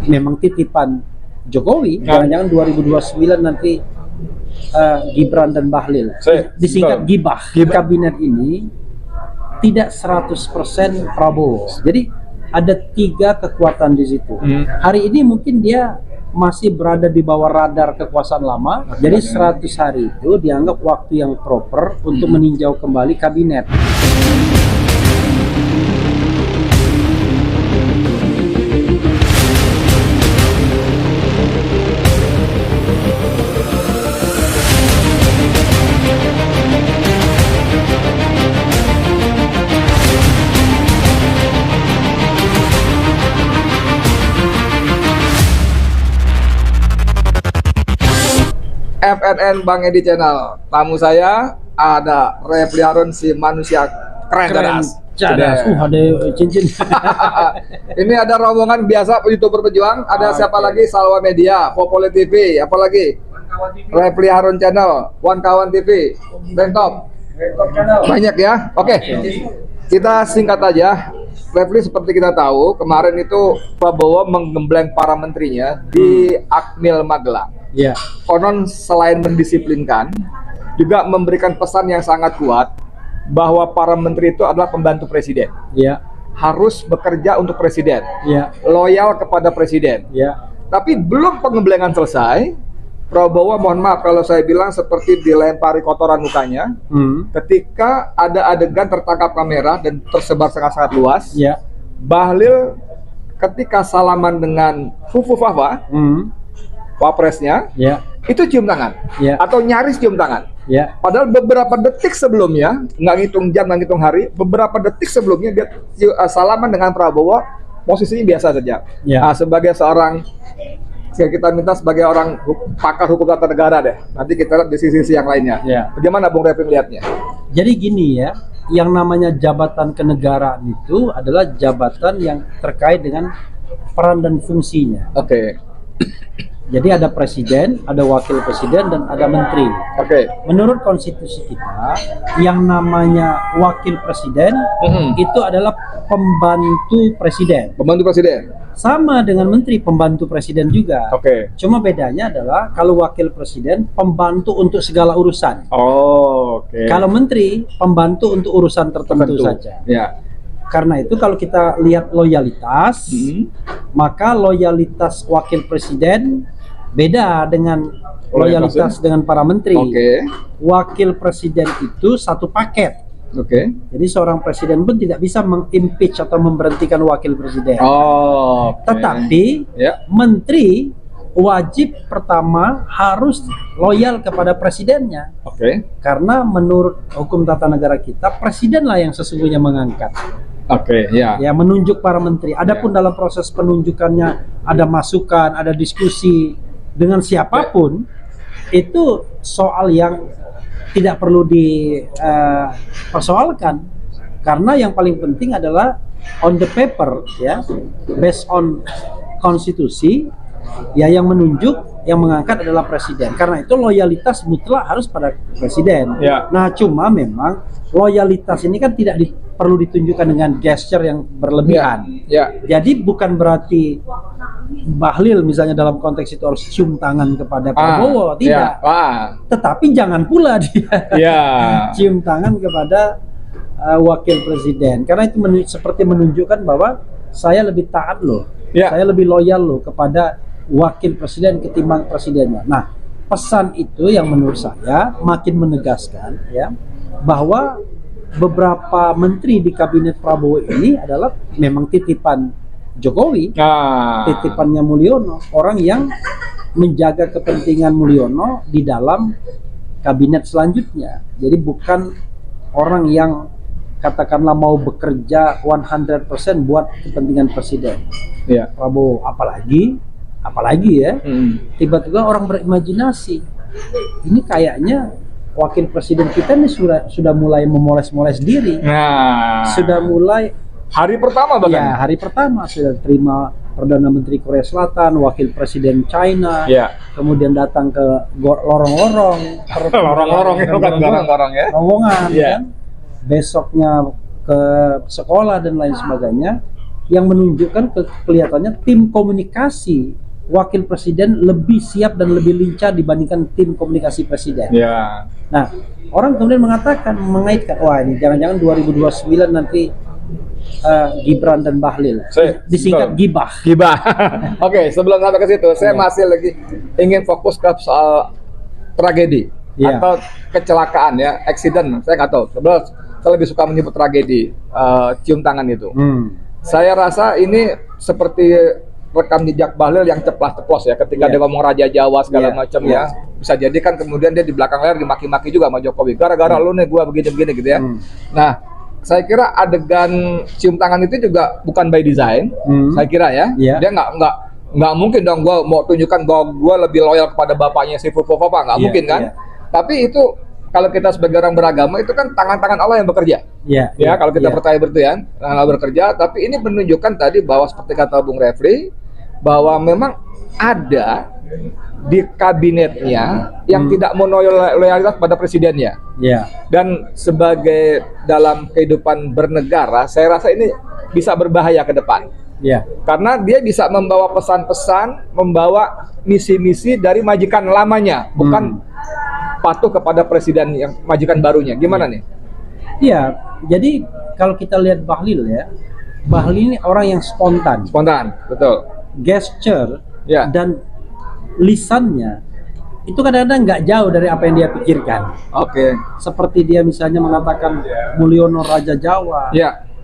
memang titipan Jokowi, jangan-jangan 2029 nanti Gibran dan Bahlil. Disingkat Gibah. Kabinet ini tidak 100% Prabowo. Jadi ada 3 kekuatan di situ. Hari ini mungkin dia masih berada di bawah radar kekuasaan lama. Jadi 100 hari itu dianggap waktu yang proper untuk meninjau kembali kabinet. FNN Bang Edi Channel. Tamu saya ada Refly Harun, si manusia keren cadas. Ada cincin. Ini ada rombongan biasa YouTuber pejuang. Ada siapa lagi? Salwa Media, Popole TV, apalagi Refly Harun Channel, One Kawan TV, Bentop. Banyak ya. Oke. Kita singkat aja. Refly, seperti kita tahu, kemarin itu Prabowo menggembleng para menterinya di Akmil Magelang. Ya. Konon selain mendisiplinkan, juga memberikan pesan yang sangat kuat bahwa para menteri itu adalah pembantu presiden. Ya. Harus bekerja untuk presiden. Ya. Loyal kepada presiden. Ya. Tapi belum pengemblengan selesai, Prabowo, mohon maaf kalau saya bilang, seperti dilempari kotoran mukanya. Ketika ada adegan tertangkap kamera dan tersebar sangat-sangat luas. Ya. Bahlil ketika salaman dengan Fufu Fafa, wapresnya, ya, itu cium tangan, ya, atau nyaris cium tangan. Ya. Padahal beberapa detik sebelumnya, nggak ngitung jam, nggak ngitung hari, beberapa detik sebelumnya dia salaman dengan Prabowo, posisinya biasa saja. Ya. Sebagai seorang, kita minta sebagai orang pakar hukum tata negara deh. Nanti kita lihat di sisi-sisi yang lainnya. Ya. Bagaimana Bung Refly melihatnya? Jadi gini ya, yang namanya jabatan kenegaraan itu adalah jabatan yang terkait dengan peran dan fungsinya. Oke. Jadi ada presiden, ada wakil presiden, dan ada menteri. Oke. Menurut konstitusi kita, yang namanya wakil presiden itu adalah pembantu presiden. Pembantu presiden. Sama dengan menteri, pembantu presiden juga. Oke. Cuma bedanya adalah kalau wakil presiden pembantu untuk segala urusan. Oh, oke. Kalau menteri pembantu untuk urusan tertentu saja. Ya. Karena itu kalau kita lihat loyalitas, maka loyalitas wakil presiden beda dengan loyalitas dengan para menteri. Oke. Wakil presiden itu satu paket. Oke. Jadi seorang presiden pun tidak bisa mengimpeach atau memberhentikan wakil presiden. Oh. Tetapi menteri wajib pertama harus loyal kepada presidennya. Oke. Karena menurut hukum tata negara kita, presidenlah yang sesungguhnya mengangkat. Oke, ya. Ya, menunjuk para menteri. Adapun dalam proses penunjukannya ada masukan, ada diskusi dengan siapapun, itu soal yang tidak perlu dipersoalkan. Karena yang paling penting adalah on the paper, ya, based on konstitusi, ya, yang menunjuk, yang mengangkat adalah presiden. Karena itu loyalitas mutlak harus pada presiden. Ya. Nah, cuma memang loyalitas ini kan tidak perlu ditunjukkan dengan gesture yang berlebihan. Ya. Jadi bukan berarti Bahlil misalnya dalam konteks itu harus cium tangan kepada Prabowo, tidak. Tetapi jangan pula dia cium tangan kepada wakil presiden. Karena itu seperti menunjukkan bahwa saya lebih taat loh. Saya lebih loyal loh kepada wakil presiden ketimbang presidennya. Nah, pesan itu yang menurut saya makin menegaskan, ya, bahwa beberapa menteri di kabinet Prabowo ini adalah memang titipan Jokowi, titipannya Mulyono, orang yang menjaga kepentingan Mulyono di dalam kabinet selanjutnya. Jadi bukan orang yang katakanlah mau bekerja 100% buat kepentingan presiden. Ya. Prabowo, apalagi ya, tiba-tiba orang berimajinasi, ini kayaknya wakil presiden kita ini sudah mulai memoles-moles diri. Sudah mulai hari pertama bahkan. Ya, hari pertama sudah terima Perdana Menteri Korea Selatan, wakil presiden China, kemudian datang ke lorong-lorong, rombongan, kan? Besoknya ke sekolah dan lain sebagainya. yang menunjukkan kelihatannya tim komunikasi wakil presiden lebih siap dan lebih lincah dibandingkan tim komunikasi presiden. Ya. Nah, orang kemudian mengaitkan, wah ini jangan-jangan 2029 nanti Gibran dan Bahlil, disingkat Gibah. Gibah. Oke, sebelum sampai ke situ, saya masih lagi ingin fokus ke soal tragedi atau kecelakaan ya, accident. Saya nggak tahu. Sebenarnya saya lebih suka menyebut tragedi, cium tangan itu. Saya rasa ini seperti rekam jejak Bahlil yang ceplas-ceplos ya, ketika dia ngomong Raja Jawa segala macam ya. Bisa jadi kan kemudian dia di belakang layar dimaki-maki juga sama Jokowi. Gara-gara lu nih gua begini-begini gitu ya. Nah, saya kira adegan cium tangan itu juga bukan by design, saya kira ya. Dia nggak mungkin dong gua mau tunjukkan bahwa gua lebih loyal kepada bapaknya si Fufufufa, nggak mungkin kan. Tapi itu kalau kita sebagai orang beragama itu kan tangan-tangan Allah yang bekerja. Kalau kita percaya betul ya, tangan Allah bekerja. Tapi ini menunjukkan tadi bahwa seperti kata Bung Refli, bahwa memang ada di kabinetnya yang tidak mau loyalitas pada presidennya. Dan sebagai dalam kehidupan bernegara, saya rasa ini bisa berbahaya ke depan. Karena dia bisa membawa pesan-pesan, membawa misi-misi dari majikan lamanya, bukan patuh kepada presiden yang majikan barunya. Gimana nih? Iya, jadi kalau kita lihat Bahlil ya, Bahlil ini orang yang spontan. Spontan, betul. Gesture dan lisannya itu kadang-kadang nggak jauh dari apa yang dia pikirkan. Seperti dia misalnya mengatakan Mulyono Raja Jawa.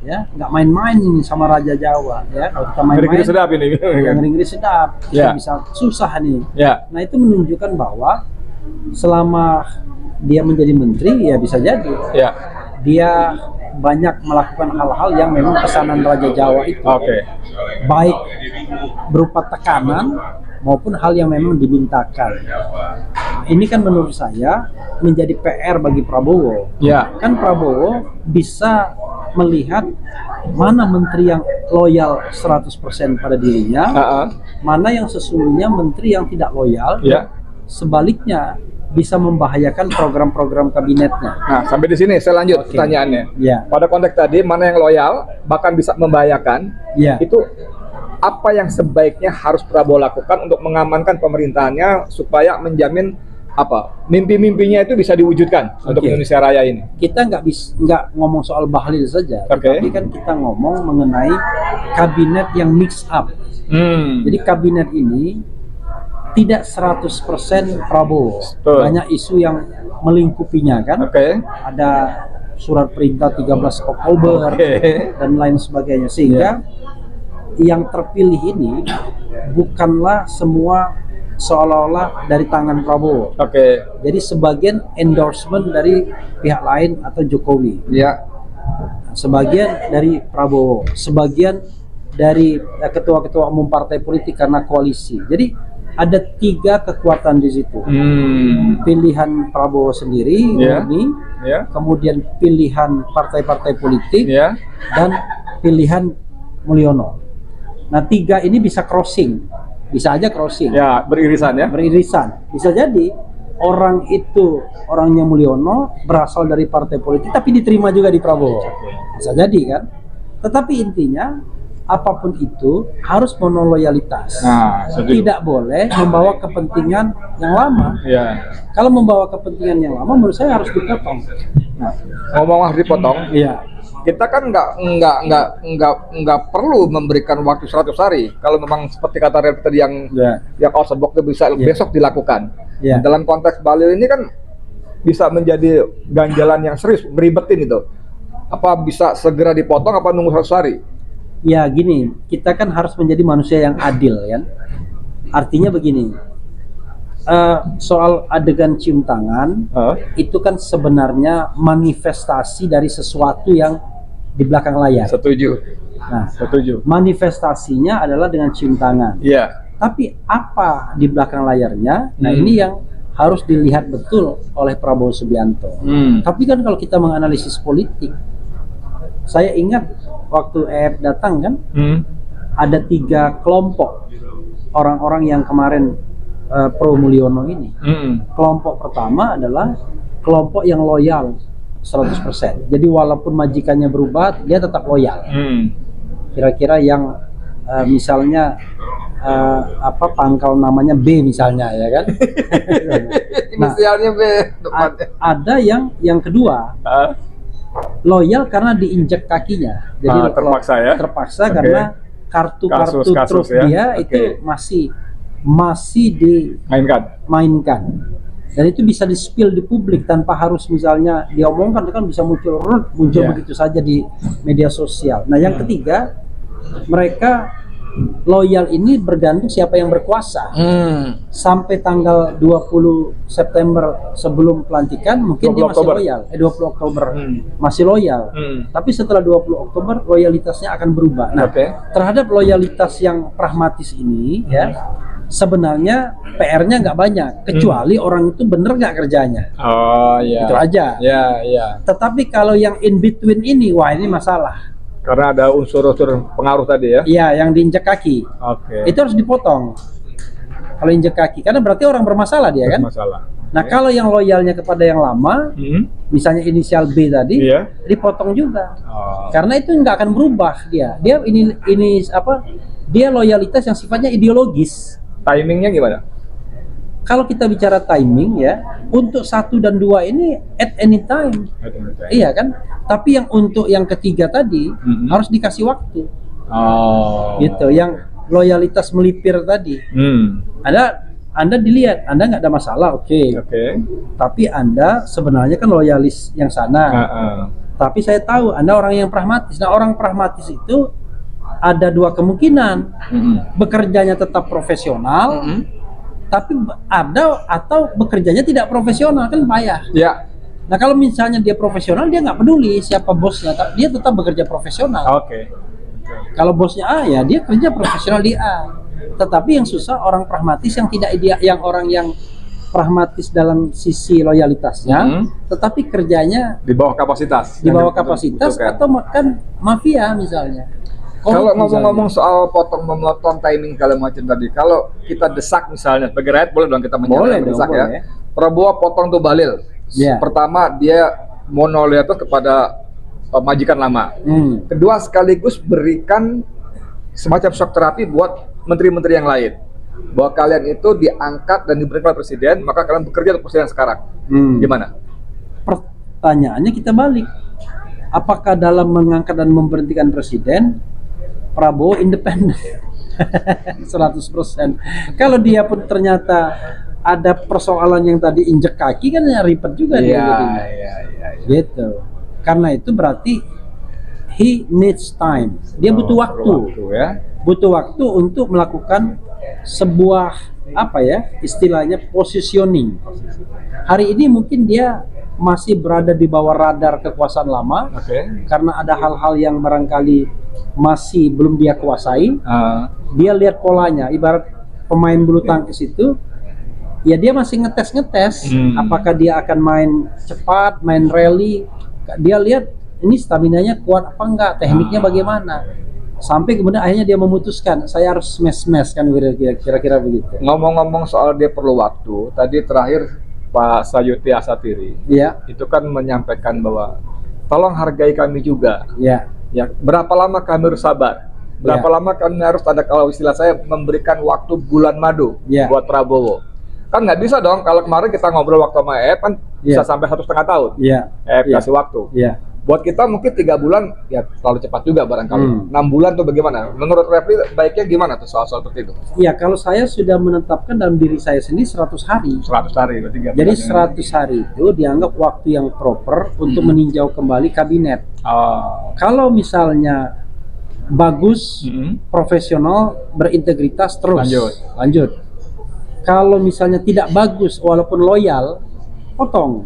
Nggak main-main sama Raja Jawa. Kalau kita main-main, ngeri-ngeri sedap ini. Ngeri-ngeri sedap, bisa susah nih. Nah itu menunjukkan bahwa selama dia menjadi menteri ya bisa jadi dia banyak melakukan hal-hal yang memang pesanan Raja Jawa itu, baik berupa tekanan maupun hal yang memang dimintakan. Ini kan menurut saya menjadi PR bagi Prabowo. Kan Prabowo bisa melihat mana menteri yang loyal 100% pada dirinya, mana yang sesungguhnya menteri yang tidak loyal, sebaliknya bisa membahayakan program-program kabinetnya. Nah, sampai di sini saya lanjut pertanyaannya. Pada konteks tadi, mana yang loyal bahkan bisa membahayakan, itu apa yang sebaiknya harus Prabowo lakukan untuk mengamankan pemerintahannya supaya menjamin mimpi-mimpinya itu bisa diwujudkan untuk Indonesia Raya ini. Kita nggak ngomong soal Bahlil saja, tapi kan kita ngomong mengenai kabinet yang mix up. Jadi kabinet ini tidak 100% Prabowo. Banyak isu yang melingkupinya kan. Ada surat perintah 13 Oktober dan lain sebagainya. Sehingga yang terpilih ini bukanlah semua seolah-olah dari tangan Prabowo. Jadi sebagian endorsement dari pihak lain atau Jokowi. Sebagian dari Prabowo, sebagian dari ketua-ketua umum partai politik karena koalisi. Jadi ada 3 kekuatan di situ. Pilihan Prabowo sendiri, murni, kemudian pilihan partai-partai politik, dan pilihan Mulyono. Nah 3 ini bisa crossing, bisa aja crossing. Beririsan ya. Beririsan. Bisa jadi orang itu orangnya Mulyono berasal dari partai politik, tapi diterima juga di Prabowo. Bisa jadi kan. Tetapi intinya apapun itu harus monoloyalitas. Tidak boleh membawa kepentingan yang lama. Kalau membawa kepentingan yang lama, menurut saya harus dipotong. Ngomong harus dipotong. Kita kan nggak perlu memberikan waktu 100 hari. Kalau memang seperti kata Rep tadi yang out of box itu bisa besok dilakukan. Dalam konteks Bahlil ini kan bisa menjadi ganjalan yang serius, meribetin itu. Apa bisa segera dipotong? Apa nunggu 100 hari? Ya gini, kita kan harus menjadi manusia yang adil kan. Artinya begini, soal adegan cium tangan itu kan sebenarnya manifestasi dari sesuatu yang di belakang layar. Setuju. Nah, manifestasinya adalah dengan cium tangan. Tapi apa di belakang layarnya? Nah ini yang harus dilihat betul oleh Prabowo Subianto. Tapi kan kalau kita menganalisis politik, saya ingat waktu EF datang kan, ada 3 kelompok orang-orang yang kemarin pro Mulyono ini. Kelompok pertama adalah kelompok yang loyal 100%. Jadi walaupun majikannya berubah, dia tetap loyal. kira-kira yang misalnya pangkal namanya B misalnya, ya kan? Inisialnya B. Ada yang kedua, loyal karena diinjek kakinya. Jadi terpaksa ya? Terpaksa karena kartu-kartu truf ya? dia itu masih dimainkan. Dan itu bisa di-spill di publik tanpa harus misalnya diomongkan, itu kan bisa muncul begitu saja di media sosial. Nah, yang ketiga, mereka loyal ini bergantung siapa yang berkuasa. Sampai tanggal 20 September sebelum pelantikan mungkin dia masih loyal. 20 Oktober masih loyal. Tapi setelah 20 Oktober loyalitasnya akan berubah. Nah, terhadap loyalitas yang pragmatis ini ya, sebenarnya PR-nya nggak banyak, kecuali orang itu bener nggak kerjanya. Itu aja. Tetapi kalau yang in between ini, wah ini masalah. Karena ada unsur-unsur pengaruh tadi ya? Iya, yang diinjek kaki. Itu harus dipotong. Kalau injek kaki, karena berarti orang bermasalah dia kan? Nah, kalau yang loyalnya kepada yang lama, misalnya inisial B tadi, dipotong juga. Karena itu nggak akan berubah dia. Dia dia loyalitas yang sifatnya ideologis. Timingnya gimana? Kalau kita bicara timing ya, untuk 1 dan 2 ini at any time. Iya kan? Tapi yang untuk yang ketiga tadi harus dikasih waktu. Gitu. Yang loyalitas melipir tadi. Anda dilihat, Anda nggak ada masalah, oke. Tapi Anda sebenarnya kan loyalis yang sana. Tapi saya tahu Anda orang yang pragmatis. Nah, orang pragmatis itu ada 2 kemungkinan. Bekerjanya tetap profesional, tapi atau bekerjanya tidak profesional, kan payah. Nah, kalau misalnya dia profesional, dia nggak peduli siapa bosnya, dia tetap bekerja profesional. Kalau bosnya A, ya dia kerja profesional di A. Tetapi yang susah orang pragmatis yang tidak yang orang yang pragmatis dalam sisi loyalitasnya, tetapi kerjanya di bawah kapasitas. Atau makan mafia misalnya. Kalau ngomong-ngomong soal potong-memotong timing segala macam tadi, kalau kita desak misalnya sebagai rakyat, boleh dong kita mendesak ya. Prabowo potong tuh Bahlil. Pertama, dia monoloyalitas kepada majikan lama. Kedua, sekaligus berikan semacam shock terapi buat menteri-menteri yang lain. Bahwa kalian itu diangkat dan diberikan oleh presiden, maka kalian bekerja untuk presiden sekarang. Gimana? Pertanyaannya kita balik. Apakah dalam mengangkat dan memberhentikan presiden, Prabowo independen 100%. Kalau dia pun ternyata ada persoalan yang tadi injek kaki, kan ya ribet juga dia. Gitu. Karena itu berarti he needs time. Dia butuh waktu. Butuh waktu untuk melakukan sebuah istilahnya positioning. Hari ini mungkin dia masih berada di bawah radar kekuasaan lama, karena ada hal-hal yang barangkali masih belum dia kuasai. Dia lihat polanya, ibarat pemain bulu tangkis itu, ya dia masih ngetes apakah dia akan main cepat, main rally. Dia lihat ini staminanya kuat apa enggak, tekniknya bagaimana, sampai kemudian akhirnya dia memutuskan saya harus smash kan, kira-kira begitu. Ngomong-ngomong soal dia perlu waktu, tadi terakhir Pak Sayuti Asatiri itu kan menyampaikan bahwa tolong hargai kami juga. Berapa lama kami harus sabar? Berapa lama kami harus, kalau istilah saya, memberikan waktu bulan madu buat Prabowo? Kan nggak bisa dong. Kalau kemarin kita ngobrol waktu sama EF kan bisa sampai 1,5 tahun. EF kasih waktu. Buat kita mungkin 3 bulan ya terlalu cepat juga barangkali. 6 bulan tuh bagaimana? Menurut Refli baiknya gimana tuh soal seperti itu? Ya, kalau saya sudah menetapkan dalam diri saya sendiri 100 hari. 100 hari berarti 3 bulan. Jadi 100 hari itu dianggap waktu yang proper untuk meninjau kembali kabinet. Kalau misalnya bagus, profesional, berintegritas, terus lanjut. Kalau misalnya tidak bagus walaupun loyal, potong.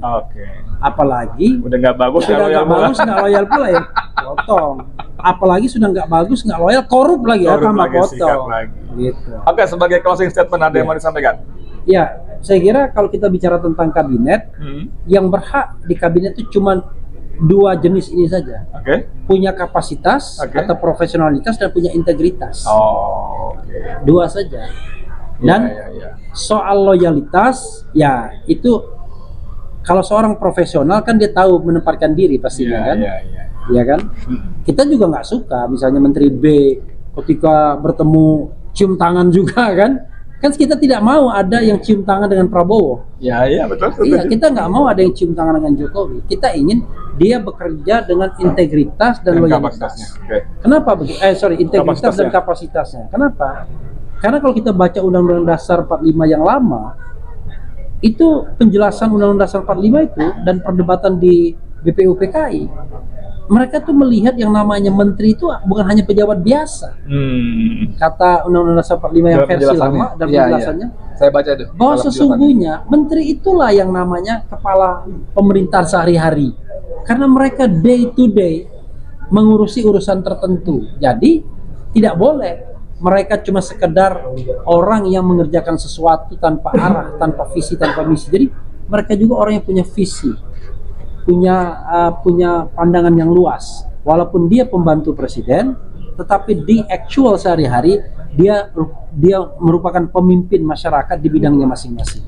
Apalagi udah nggak bagus, nggak loyal pula ya, potong. Apalagi sudah nggak bagus, nggak loyal, korup lagi ya, tambah potong. Gitu. Sebagai closing statement ada yang mau disampaikan? Ya, saya kira kalau kita bicara tentang kabinet, yang berhak di kabinet itu cuma 2 jenis ini saja. Punya kapasitas atau profesionalitas, dan punya integritas. 2 saja. Dan soal loyalitas, ya itu kalau seorang profesional kan dia tahu menempatkan diri pastinya kan. ya kan? Kita juga nggak suka misalnya Menteri B ketika bertemu cium tangan juga kan? Kan kita tidak mau ada yang cium tangan dengan Prabowo. Ya, betul. Iya, kita nggak mau ada yang cium tangan dengan Jokowi. Kita ingin dia bekerja dengan integritas dan loyalitas. Kenapa begitu? Integritas dan kapasitasnya. Kenapa? Karena kalau kita baca Undang-Undang Dasar 45 yang lama, itu penjelasan Undang-Undang Dasar 45 itu dan perdebatan di BPUPKI, mereka tuh melihat yang namanya menteri itu bukan hanya pejabat biasa. Kata Undang-Undang Dasar 45 yang versi lama dan penjelasannya, saya baca itu. Bahwa sesungguhnya menteri itulah yang namanya kepala pemerintahan sehari-hari. Karena mereka day to day mengurusi urusan tertentu. Jadi tidak boleh mereka cuma sekedar orang yang mengerjakan sesuatu tanpa arah, tanpa visi, tanpa misi. Jadi mereka juga orang yang punya visi, punya pandangan yang luas. Walaupun dia pembantu presiden, tetapi di actual sehari-hari dia merupakan pemimpin masyarakat di bidangnya masing-masing.